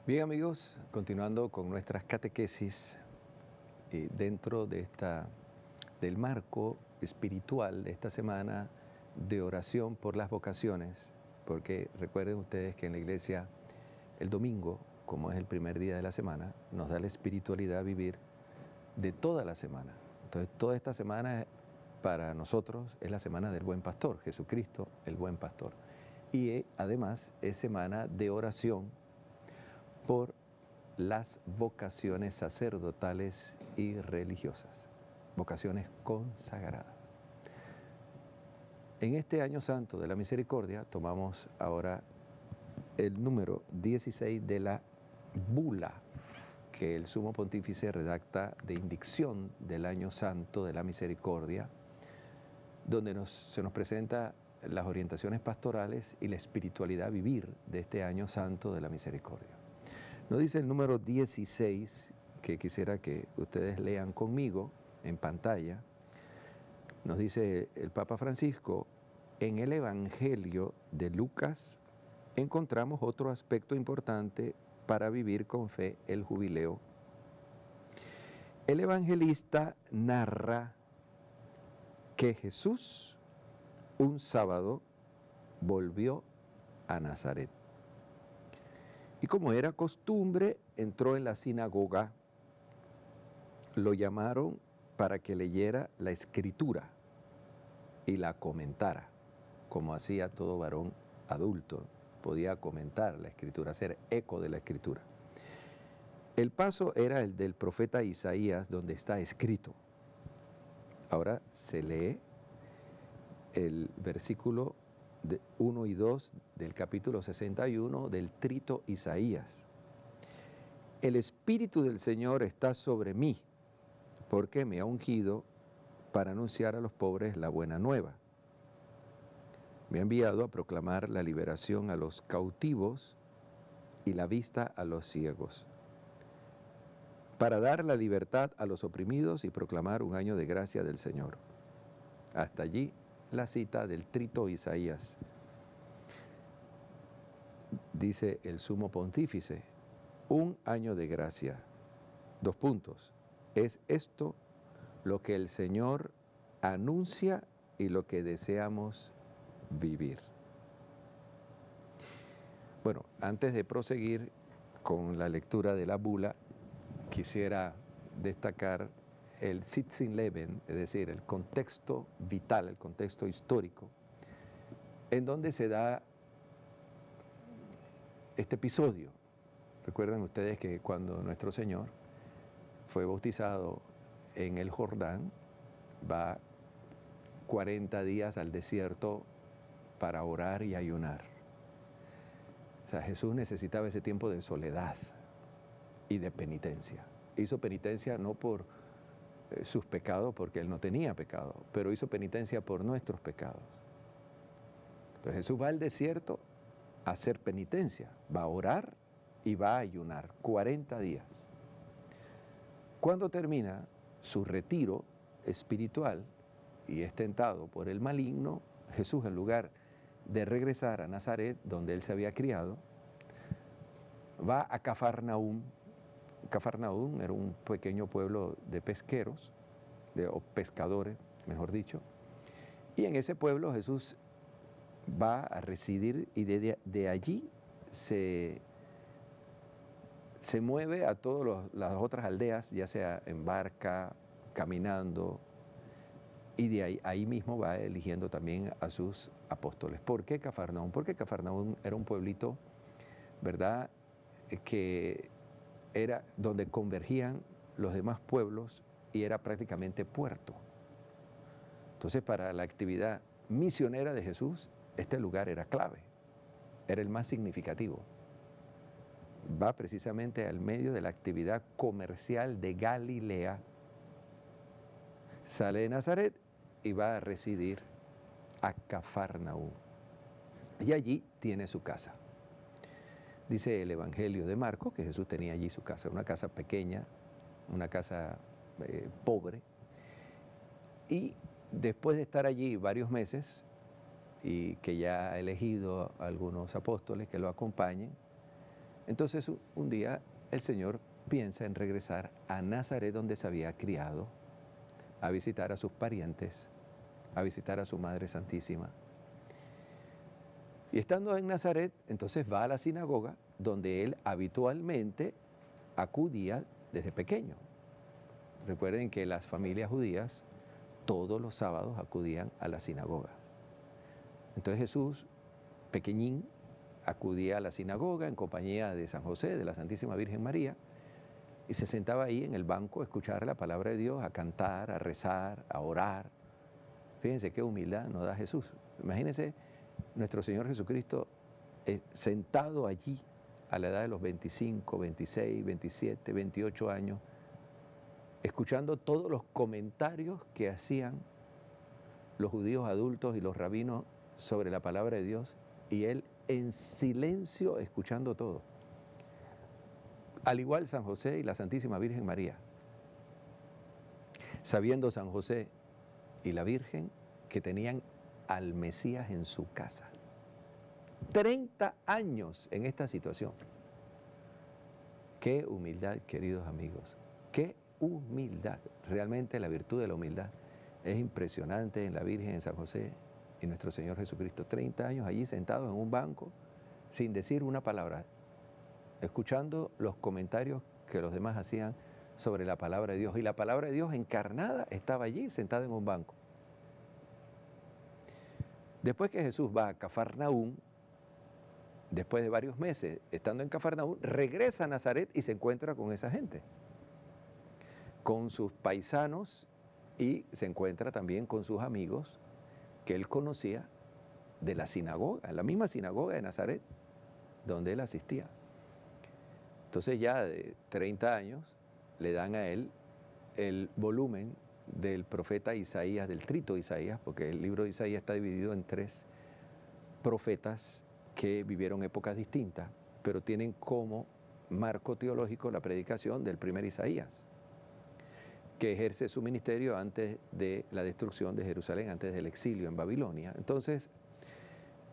Bien amigos, continuando con nuestras catequesis dentro del marco espiritual de esta semana de oración por las vocaciones, porque recuerden ustedes que en la iglesia el domingo, como es el primer día de la semana, nos da la espiritualidad a vivir de toda la semana. Entonces toda esta semana para nosotros es la semana del buen pastor, Jesucristo el buen pastor. Y además es semana de oración por las vocaciones sacerdotales y religiosas, vocaciones consagradas. En este año santo de la misericordia tomamos ahora el número 16 de la bula que el sumo pontífice redacta de indicción del año santo de la misericordia, donde se nos presenta las orientaciones pastorales y la espiritualidad a vivir de este año santo de la misericordia. Nos dice el número 16, que quisiera que ustedes lean conmigo en pantalla. Nos dice el Papa Francisco: en el Evangelio de Lucas encontramos otro aspecto importante para vivir con fe el jubileo. El evangelista narra que Jesús un sábado volvió a Nazaret. Y como era costumbre, entró en la sinagoga. Lo llamaron para que leyera la escritura y la comentara, como hacía todo varón adulto. Podía comentar la escritura, hacer eco de la escritura. El paso era el del profeta Isaías, donde está escrito. Ahora se lee el versículo 1 y 2 del capítulo 61 del trito Isaías. El Espíritu del Señor está sobre mí, porque me ha ungido para anunciar a los pobres la buena nueva. Me ha enviado a proclamar la liberación a los cautivos y la vista a los ciegos, para dar la libertad a los oprimidos y proclamar un año de gracia del Señor. Hasta allí la cita del trito Isaías. Dice el sumo pontífice: un año de gracia. 2 puntos. Es esto lo que el Señor anuncia y lo que deseamos vivir. Bueno, antes de proseguir con la lectura de la bula, quisiera destacar el Sitzenleben, es decir, el contexto vital, el contexto histórico, en donde se da este episodio. Recuerden ustedes que cuando nuestro Señor fue bautizado en el Jordán, va 40 días al desierto para orar y ayunar. O sea, Jesús necesitaba ese tiempo de soledad y de penitencia. Hizo penitencia no por sus pecados, porque Él no tenía pecado, pero hizo penitencia por nuestros pecados. Entonces Jesús va al desierto a hacer penitencia, va a orar y va a ayunar 40 días. Cuando termina su retiro espiritual y es tentado por el maligno, Jesús, en lugar de regresar a Nazaret, donde Él se había criado, va a Cafarnaúm. Cafarnaúm era un pequeño pueblo de pesqueros, o pescadores, mejor dicho, y en ese pueblo Jesús va a residir y de allí se mueve a todas las otras aldeas, ya sea en barca, caminando, y de ahí mismo va eligiendo también a sus apóstoles. ¿Por qué Cafarnaúm? Porque Cafarnaúm era un pueblito, ¿verdad?, que era donde convergían los demás pueblos y era prácticamente puerto. Entonces, para la actividad misionera de Jesús, este lugar era clave, era el más significativo. Va precisamente al medio de la actividad comercial de Galilea, sale de Nazaret y va a residir a Cafarnaúm. Y allí tiene su casa. Dice el Evangelio de Marcos que Jesús tenía allí su casa, una casa pequeña, una casa pobre. Y después de estar allí varios meses, y que ya ha elegido a algunos apóstoles que lo acompañen, Entonces un día el Señor piensa en regresar a Nazaret, donde se había criado, a visitar a sus parientes, a visitar a su Madre Santísima. Y estando en Nazaret, entonces va a la sinagoga, donde él habitualmente acudía desde pequeño. Recuerden que las familias judías todos los sábados acudían a las sinagogas. Entonces Jesús, pequeñín, acudía a la sinagoga en compañía de San José, de la Santísima Virgen María, y se sentaba ahí en el banco a escuchar la palabra de Dios, a cantar, a rezar, a orar. Fíjense qué humildad nos da Jesús. Imagínense nuestro Señor Jesucristo sentado allí a la edad de los 25, 26, 27, 28 años, escuchando todos los comentarios que hacían los judíos adultos y los rabinos sobre la palabra de Dios, y él en silencio escuchando todo. Al igual San José y la Santísima Virgen María, sabiendo San José y la Virgen que tenían al Mesías en su casa. 30 años en esta situación. Qué humildad, queridos amigos, qué humildad. Realmente la virtud de la humildad es impresionante en la Virgen, en San José y nuestro Señor Jesucristo. 30 años allí sentados en un banco sin decir una palabra, escuchando los comentarios que los demás hacían sobre la palabra de Dios. Y la palabra de Dios encarnada estaba allí sentada en un banco. Después que Jesús va a Cafarnaúm, después de varios meses estando en Cafarnaúm, regresa a Nazaret y se encuentra con esa gente, con sus paisanos, y se encuentra también con sus amigos que él conocía de la sinagoga, la misma sinagoga de Nazaret, donde él asistía. Entonces ya de 30 años le dan a él el volumen del profeta Isaías, del trito Isaías, porque el libro de Isaías está dividido en 3 profetas que vivieron épocas distintas, pero tienen como marco teológico la predicación del primer Isaías, que ejerce su ministerio antes de la destrucción de Jerusalén, antes del exilio en Babilonia. Entonces,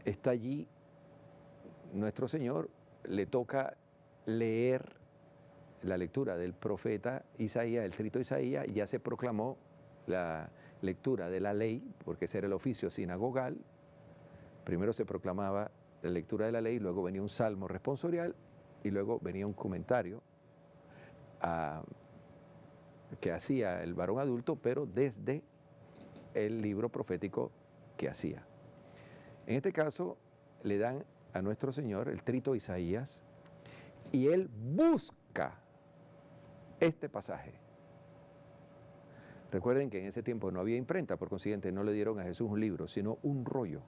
está allí nuestro Señor, le toca leer la lectura del profeta Isaías, el trito Isaías, ya se proclamó la lectura de la ley, porque ese era el oficio sinagogal. Primero se proclamaba la lectura de la ley, luego venía un salmo responsorial y luego venía un comentario que hacía el varón adulto, pero desde el libro profético que hacía. En este caso, le dan a nuestro Señor el trito Isaías y él busca este pasaje. Recuerden que en ese tiempo no había imprenta, por consiguiente no le dieron a Jesús un libro, sino un rollo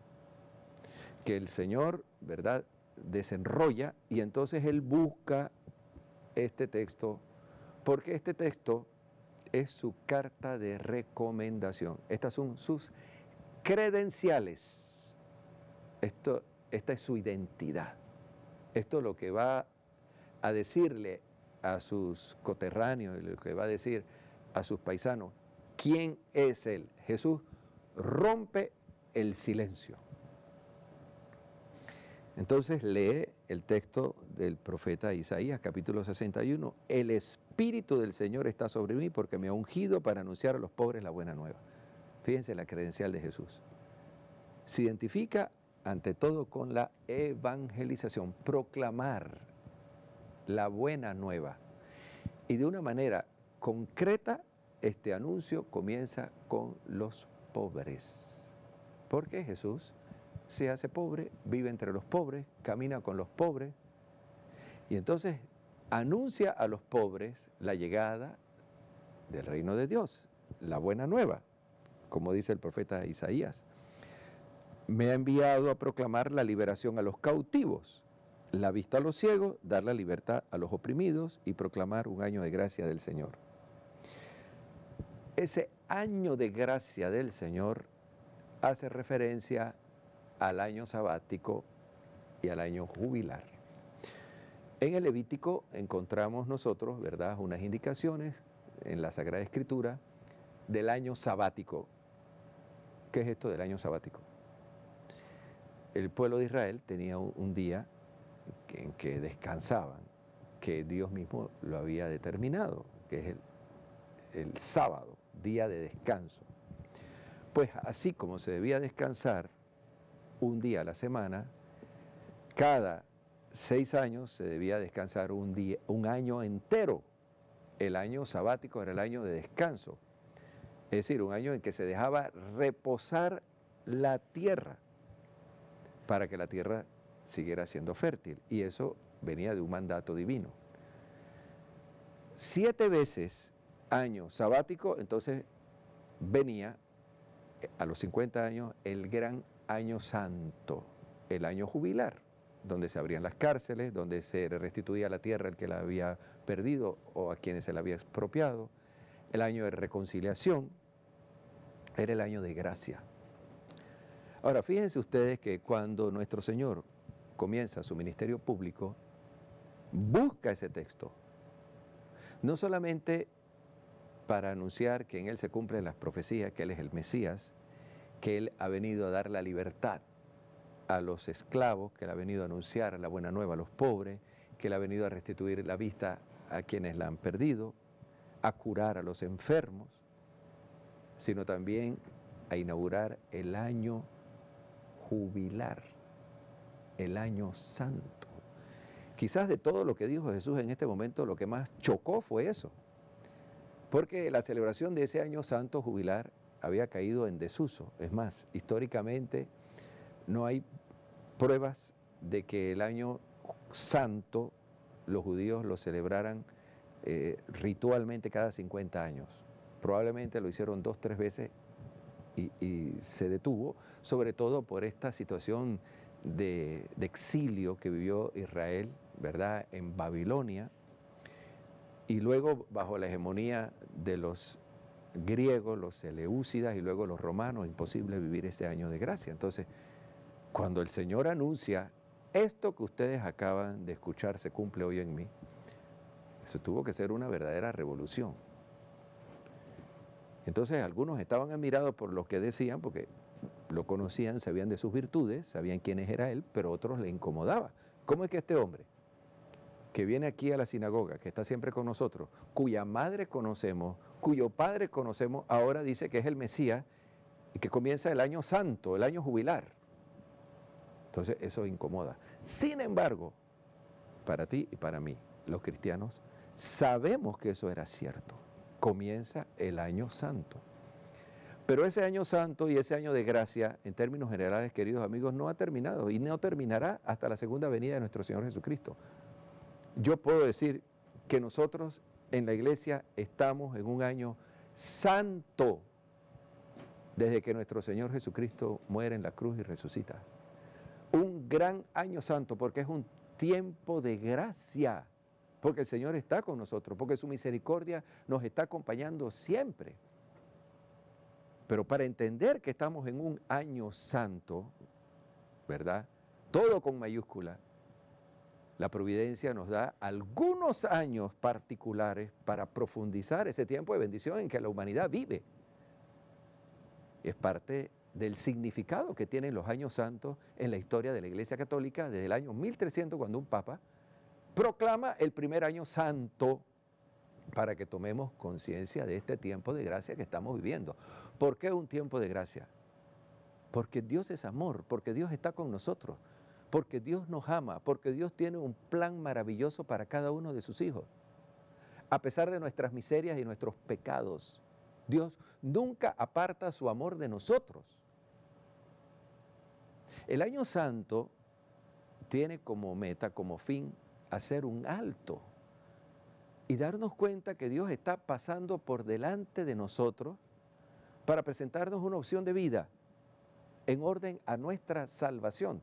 que el Señor, ¿verdad?, desenrolla, y entonces él busca este texto, porque este texto es su carta de recomendación. Estas son sus credenciales. Esta es su identidad. Esto es lo que va a decirle a sus coterráneos, y lo que va a decir a sus paisanos. ¿Quién es él? Jesús rompe el silencio. Entonces lee el texto del profeta Isaías, capítulo 61. El Espíritu del Señor está sobre mí porque me ha ungido para anunciar a los pobres la buena nueva. Fíjense la credencial de Jesús. Se identifica ante todo con la evangelización, proclamar la buena nueva. Y de una manera concreta, este anuncio comienza con los pobres. Porque Jesús se hace pobre, vive entre los pobres, camina con los pobres, y entonces anuncia a los pobres la llegada del reino de Dios, la buena nueva, como dice el profeta Isaías. Me ha enviado a proclamar la liberación a los cautivos, la vista a los ciegos, dar la libertad a los oprimidos y proclamar un año de gracia del Señor. Ese año de gracia del Señor hace referencia al año sabático y al año jubilar. En el Levítico encontramos nosotros, ¿verdad?, unas indicaciones en la Sagrada Escritura del año sabático. ¿Qué es esto del año sabático? El pueblo de Israel tenía un día en que descansaban, que Dios mismo lo había determinado, que es el sábado, día de descanso. Pues así como se debía descansar un día a la semana, cada 6 años se debía descansar un año entero. El año sabático era el año de descanso, es decir, un año en que se dejaba reposar la tierra para que la tierra siguiera siendo fértil, y eso venía de un mandato divino. 7 veces año sabático, entonces venía a los 50 años el gran año santo, el año jubilar, donde se abrían las cárceles, donde se restituía la tierra al que la había perdido o a quienes se la había expropiado, el año de reconciliación, era el año de gracia. Ahora, fíjense ustedes que cuando nuestro Señor comienza su ministerio público, busca ese texto, no solamente para anunciar que en Él se cumplen las profecías, que Él es el Mesías, que Él ha venido a dar la libertad a los esclavos, que Él ha venido a anunciar la buena nueva a los pobres, que Él ha venido a restituir la vista a quienes la han perdido, a curar a los enfermos, sino también a inaugurar el año jubilar, el año santo. Quizás de todo lo que dijo Jesús en este momento, lo que más chocó fue eso, porque la celebración de ese año santo jubilar había caído en desuso. Es más, históricamente no hay pruebas de que el año santo los judíos lo celebraran ritualmente cada 50 años. Probablemente lo hicieron 2 o 3 veces y se detuvo, sobre todo por esta situación de exilio que vivió Israel, ¿verdad?, en Babilonia, y luego bajo la hegemonía de los griegos, los seleucidas y luego los romanos, imposible vivir ese año de gracia. Entonces, cuando el Señor anuncia, esto que ustedes acaban de escuchar se cumple hoy en mí, eso tuvo que ser una verdadera revolución. Entonces algunos estaban admirados por lo que decían, porque lo conocían, sabían de sus virtudes, sabían quiénes era él, pero a otros le incomodaba. ¿Cómo es que este hombre, que viene aquí a la sinagoga, que está siempre con nosotros, cuya madre conocemos, cuyo padre conocemos, ahora dice que es el Mesías y que comienza el año santo, el año jubilar? Entonces eso incomoda. Sin embargo, para ti y para mí, los cristianos, sabemos que eso era cierto. Comienza el año santo. Pero ese año santo y ese año de gracia, en términos generales, queridos amigos, no ha terminado y no terminará hasta la segunda venida de nuestro Señor Jesucristo. Yo puedo decir que nosotros en la iglesia estamos en un año santo desde que nuestro Señor Jesucristo muere en la cruz y resucita. Un gran año santo porque es un tiempo de gracia, porque el Señor está con nosotros, porque su misericordia nos está acompañando siempre. Pero para entender que estamos en un año santo, ¿verdad?, todo con mayúscula, la providencia nos da algunos años particulares para profundizar ese tiempo de bendición en que la humanidad vive. Es parte del significado que tienen los años santos en la historia de la Iglesia Católica desde el año 1300, cuando un papa proclama el primer año santo para que tomemos conciencia de este tiempo de gracia que estamos viviendo. ¿Por qué un tiempo de gracia? Porque Dios es amor, porque Dios está con nosotros, porque Dios nos ama, porque Dios tiene un plan maravilloso para cada uno de sus hijos. A pesar de nuestras miserias y nuestros pecados, Dios nunca aparta su amor de nosotros. El año santo tiene como meta, como fin, hacer un alto y darnos cuenta que Dios está pasando por delante de nosotros para presentarnos una opción de vida en orden a nuestra salvación.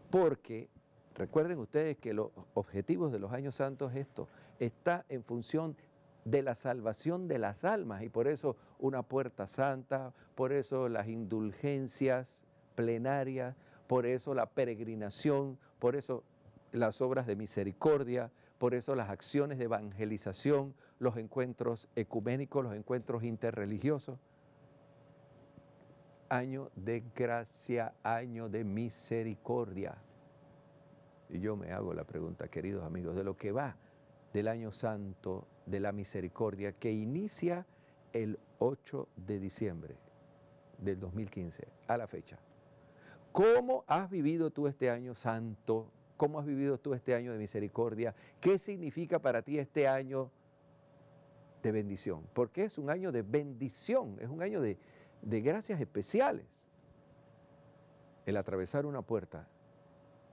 Porque recuerden ustedes que los objetivos de los años santos es esto, está en función de la salvación de las almas, y por eso una puerta santa, por eso las indulgencias plenarias, por eso la peregrinación, por eso las obras de misericordia, por eso las acciones de evangelización, los encuentros ecuménicos, los encuentros interreligiosos. Año de gracia, año de misericordia. Y yo me hago la pregunta, queridos amigos, de lo que va del año santo de la misericordia que inicia el 8 de diciembre del 2015 a la fecha. ¿Cómo has vivido tú este año santo? ¿Cómo has vivido tú este año de misericordia? ¿Qué significa para ti este año de bendición? Porque es un año de bendición, es un año de gracias especiales. El atravesar una puerta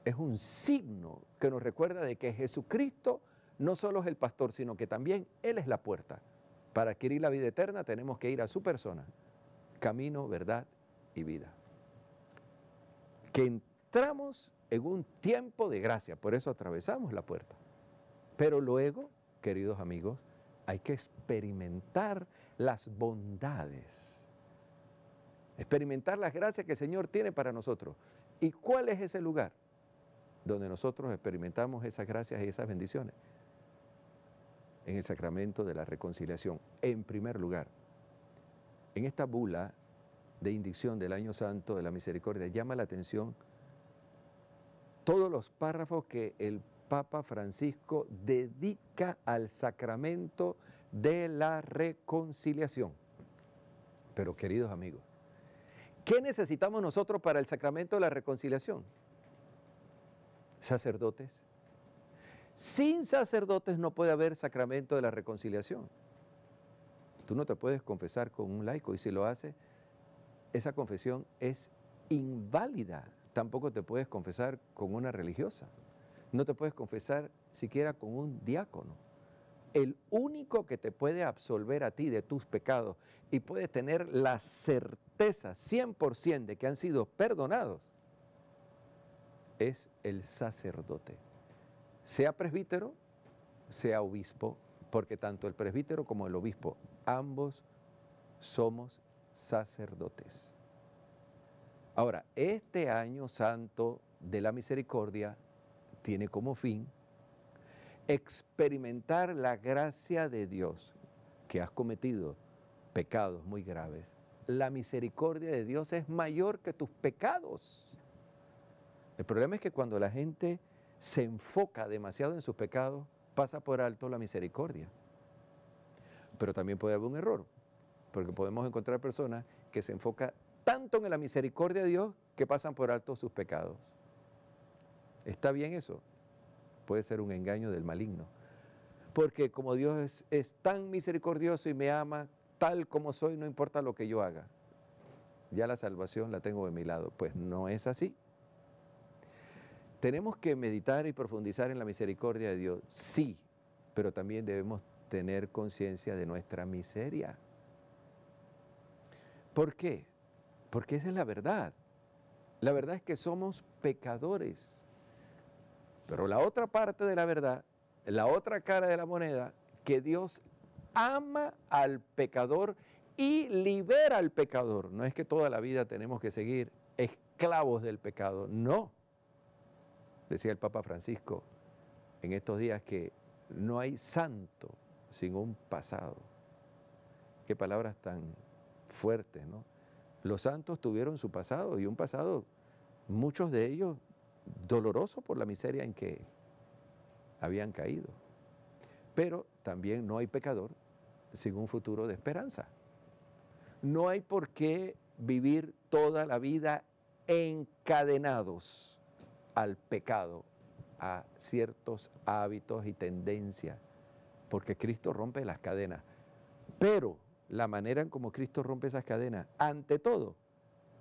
es un signo que nos recuerda de que Jesucristo no solo es el pastor, sino que también Él es la puerta. Para adquirir la vida eterna tenemos que ir a su persona, camino, verdad y vida. Que entramos en un tiempo de gracia, por eso atravesamos la puerta. Pero luego, queridos amigos, hay que experimentar las bondades, experimentar las gracias que el Señor tiene para nosotros. ¿Y cuál es ese lugar donde nosotros experimentamos esas gracias y esas bendiciones? En el sacramento de la reconciliación, en primer lugar. En esta bula de indicción del Año Santo de la Misericordia llama la atención todos los párrafos que el Papa Francisco dedica al sacramento de la reconciliación. Pero queridos amigos, ¿qué necesitamos nosotros para el sacramento de la reconciliación? Sacerdotes. Sin sacerdotes no puede haber sacramento de la reconciliación. Tú no te puedes confesar con un laico y si lo haces, esa confesión es inválida. Tampoco te puedes confesar con una religiosa. No te puedes confesar siquiera con un diácono. El único que te puede absolver a ti de tus pecados y puede tener la certeza 100% de que han sido perdonados es el sacerdote. Sea presbítero, sea obispo, porque tanto el presbítero como el obispo, ambos somos sacerdotes. Ahora, este año santo de la misericordia tiene como fin experimentar la gracia de Dios, que has cometido pecados muy graves. La misericordia de Dios es mayor que tus pecados. El problema es que cuando la gente se enfoca demasiado en sus pecados, pasa por alto la misericordia. Pero también puede haber un error, porque podemos encontrar personas que se enfocan tanto en la misericordia de Dios que pasan por alto sus pecados. ¿Está bien eso? Puede ser un engaño del maligno. Porque como Dios es tan misericordioso y me ama tal como soy, no importa lo que yo haga. Ya la salvación la tengo de mi lado. Pues no es así. ¿Tenemos que meditar y profundizar en la misericordia de Dios? Sí, pero también debemos tener conciencia de nuestra miseria. ¿Por qué? Porque esa es la verdad. La verdad es que somos pecadores. Pero la otra parte de la verdad, la otra cara de la moneda, que Dios ama al pecador y libera al pecador. No es que toda la vida tenemos que seguir esclavos del pecado, no. Decía el Papa Francisco en estos días que no hay santo sin un pasado. Qué palabras tan fuertes, ¿no? Los santos tuvieron su pasado y un pasado, muchos de ellos, doloroso por la miseria en que habían caído. Pero también no hay pecador sin un futuro de esperanza. No hay por qué vivir toda la vida encadenados al pecado, a ciertos hábitos y tendencias, porque Cristo rompe las cadenas. Pero la manera en cómo Cristo rompe esas cadenas, ante todo,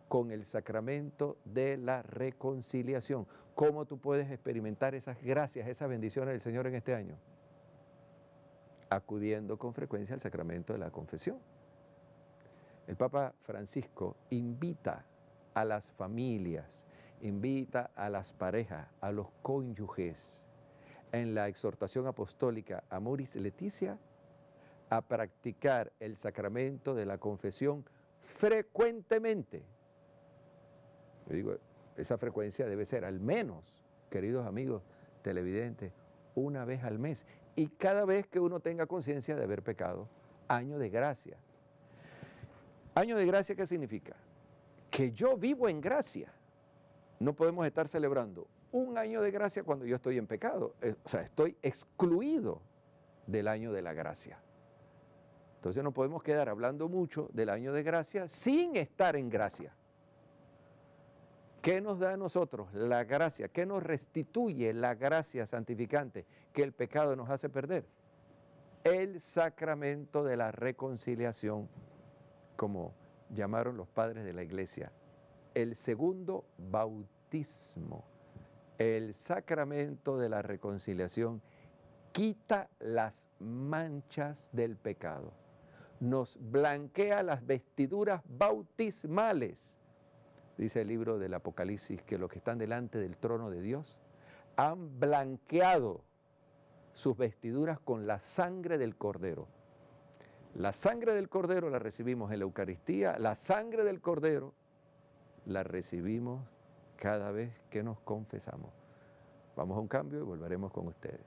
con el sacramento de la reconciliación. ¿Cómo tú puedes experimentar esas gracias, esas bendiciones del Señor en este año? Acudiendo con frecuencia al sacramento de la confesión. El Papa Francisco invita a las familias, invita a las parejas, a los cónyuges, en la exhortación apostólica Amoris Laetitia, a practicar el sacramento de la confesión frecuentemente. Yo digo, esa frecuencia debe ser al menos, queridos amigos televidentes, una vez al mes. Y cada vez que uno tenga conciencia de haber pecado, año de gracia. ¿Año de gracia qué significa? Que yo vivo en gracia. No podemos estar celebrando un año de gracia cuando yo estoy en pecado. O sea, estoy excluido del año de la gracia. Entonces no podemos quedar hablando mucho del año de gracia sin estar en gracia. ¿Qué nos da a nosotros la gracia? ¿Qué nos restituye la gracia santificante que el pecado nos hace perder? El sacramento de la reconciliación, como llamaron los padres de la iglesia, el segundo bautismo. El sacramento de la reconciliación quita las manchas del pecado, nos blanquea las vestiduras bautismales. Dice el libro del Apocalipsis que los que están delante del trono de Dios han blanqueado sus vestiduras con la sangre del Cordero. La sangre del Cordero la recibimos en la Eucaristía, la sangre del Cordero la recibimos cada vez que nos confesamos. Vamos a un cambio y volveremos con ustedes.